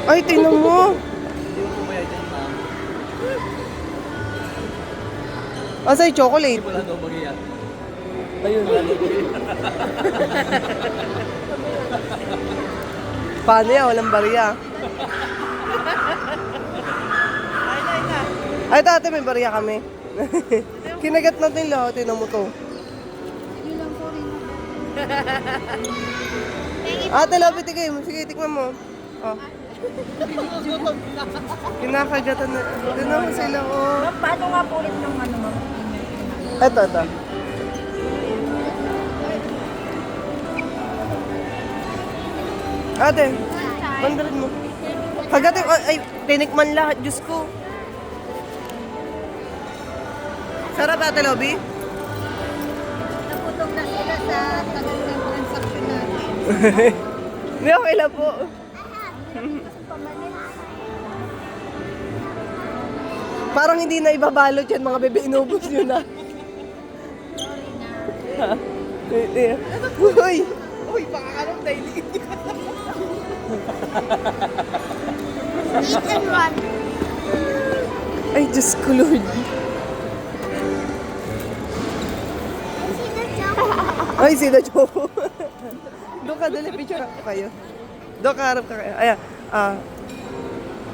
Ay, tingnan mo. Hindi mo kumaya dyan, ma'am. Asa yung chocolate? Wala daw mag-iyak. Ayun, wala daw mag-iyak. Paano yan? Walang barya. Ay, dati may barya kami. Kinagat natin lahat. Tingnan mo to. Ate, lapit tigay mo. Sige, tikman mo. Oh. Kinakagatan na. Tingnan mo sila, oh. Paano nga po ulit ng ano mo? Eto. Ate, bandarin mo. Kagatin, ay, tinikman lahat. Diyos ko. Sarap, Ate Lobby? Naputong na sila sa tagal ng transaction natin. Hindi, okay lang po. Parang hindi na ibabalot yan, mga bebe. Inubos nyo na. Uy! Uy, baka anong daily? Eat and run. Ay, Diyos ko, Lord. Ay, sino Joe? Doon ka, dali, picture ako kayo. Doon ka, harap ka kayo. Ayan,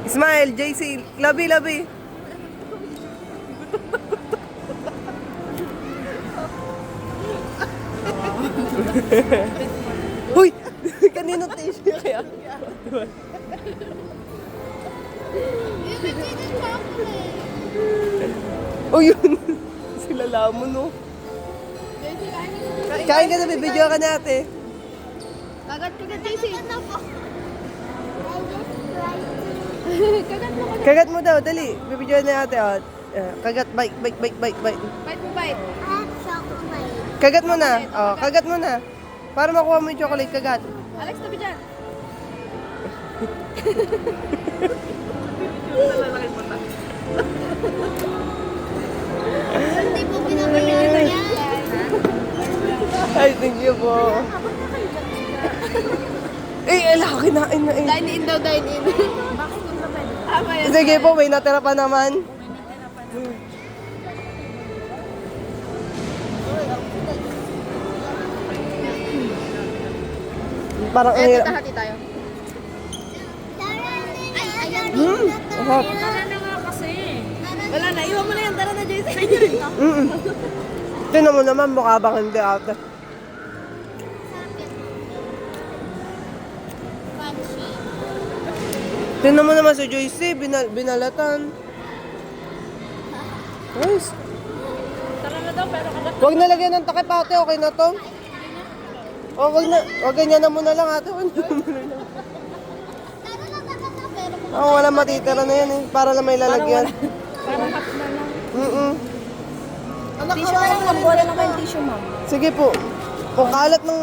Ismael, JC, labi. Uy! Kaninong tissue kaya? Oh, yun. Sila lamon, no? Kain ka na, bibidyo ka na, ate. Kagat, JC. Kagat mo. Kagat mo daw, dali. Bibidyo na ate. Oh. Kagat, bite. Bite mo, bite. Kagat mo na. Oh, kagat mo na. Para makuha mo yung chocolate, kagat. Alex, tabi dyan. Hindi po pinabayaan yan. Ay, thank you po. Ala, kinain na eh. Dine in daw, dine in. Bakit mo na pwede? Tama yan. Sige po, may natira pa naman. Parang ang hirap. Hati tayo. Ay, ayan. Ahap. Tara na nga kasi. Wala na, iwan mo na yan. Tara na, JC. Tingnan mo naman, mukha bang hindi ate. Tingnan mo naman si Joyce, binalatan. Nice. Tara na daw, pero kagat. Huwag nalagyan ng takip ate, okay na to? O, wag ganyan na muna lang ate. Wag na muna lang. Wala matitira na yan eh. Para lang may lalagyan. Parang half na lang. Ano Tissue na lang, magbola lang kayong tissue, ma'am. Sige po. Kung kalat ng...